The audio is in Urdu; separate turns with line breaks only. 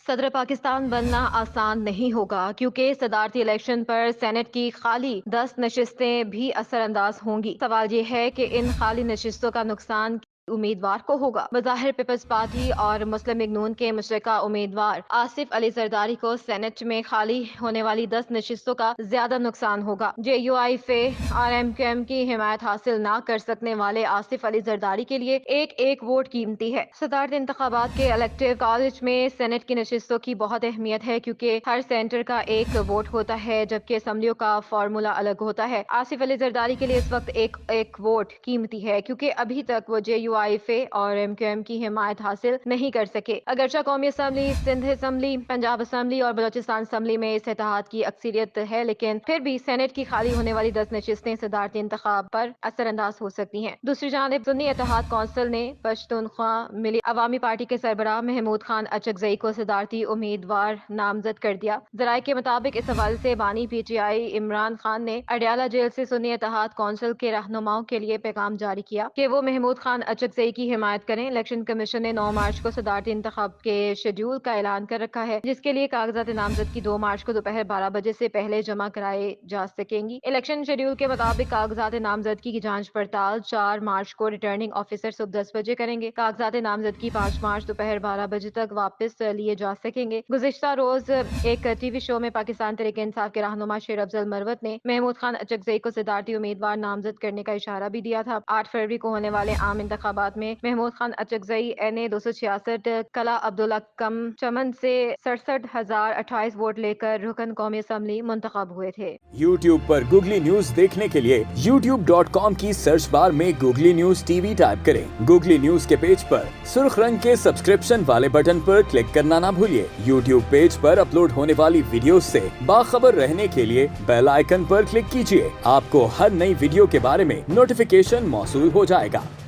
صدر پاکستان بننا آسان نہیں ہوگا کیونکہ صدارتی الیکشن پر سینٹ کی خالی 10 نشستیں بھی اثر انداز ہوں گی۔ سوال یہ ہے کہ ان خالی نشستوں کا نقصان امیدوار کو ہوگا۔ بظاہر پیپلز پارٹی اور مسلم لیگ نون کے مشترکہ امیدوار آصف علی زرداری کو سینٹ میں خالی ہونے والی 10 نشستوں کا زیادہ نقصان ہوگا۔ جے یو آئی فے اور ایم کیو ایم کی حمایت حاصل نہ کر سکنے والے آصف علی زرداری کے لیے ایک ایک ووٹ قیمتی ہے۔ صدارتی انتخابات کے الیکٹو کالج میں سینٹ کی نشستوں کی بہت اہمیت ہے کیونکہ ہر سینٹر کا ایک ووٹ ہوتا ہے جبکہ اسمبلیوں کا فارمولا الگ ہوتا ہے۔ آصف علی زرداری کے لیے اس وقت ایک ووٹ قیمتی ہے کیونکہ ابھی تک وہ جے یو آئی فے اور ایم کیو ایم کی حمایت حاصل نہیں کر سکے۔ اگرچہ قومی assembly, Sindh assembly, Punjab assembly اور بلوچستان اسمبلی میں اس اتحاد کی اکثریت ہے لیکن پھر بھی سینٹ کی خالی ہونے والی 10 نشستیں صدارتی انتخاب پر اثر انداز ہو سکتی ہیں۔ دوسری جانب سنی اتحاد کونسل نے پشتونخوا ملی عوامی پارٹی کے سربراہ محمود خان اچکزئی کو صدارتی امیدوار نامزد کر دیا۔ ذرائع کے مطابق اس حوالے سے بانی P T I Imran Khan نے اڈیالہ جیل سے سنی اتحاد کونسل کے رہنماؤں کے لیے پیغام جاری کیا کہ وہ محمود خان اچکزئی کی حمایت کریں۔ الیکشن کمیشن نے 9 مارچ کو صدارتی انتخاب کے شیڈول کا اعلان کر رکھا ہے جس کے لیے کاغذات نامزدگی 2 مارچ کو دوپہر 12 بجے سے پہلے جمع کرائے جا سکیں گی۔ الیکشن شیڈول کے مطابق کاغذات نامزدگی کی جانچ پڑتال 4 مارچ کو ریٹرننگ آفیسر صبح 10 بجے کریں گے۔ کاغذات نامزدگی 5 مارچ دوپہر 12 بجے تک واپس لیے جا سکیں گے۔ گزشتہ روز ایک ٹی وی شو میں پاکستان تحریک انصاف کے رہنما شیر افضل مروت نے محمود خان اچکزئی کو صدارتی امیدوار نامزد کرنے کا اشارہ بھی دیا تھا۔ 8 فروری کو ہونے والے عام انتخابات میں محمود خان اچکزئی این 266 کلا عبدالحکم چمن سے 67,028 ووٹ لے کر رکن قومی اسمبلی منتخب ہوئے تھے۔
YouTube پر گوگلی نیوز دیکھنے کے لیے youtube.com کی سرچ بار میں googly news T V type کریں۔ گوگلی نیوز کے پیج پر سرخ رنگ کے سبسکرپشن والے بٹن پر کلک کرنا نہ بھولیے۔ YouTube پیج پر اپلوڈ ہونے والی ویڈیوز سے باخبر رہنے کے لیے بیل آئیکن پر کلک کیجیے۔ آپ کو ہر نئی ویڈیو کے بارے میں نوٹیفیکیشن موصول ہو جائے گا۔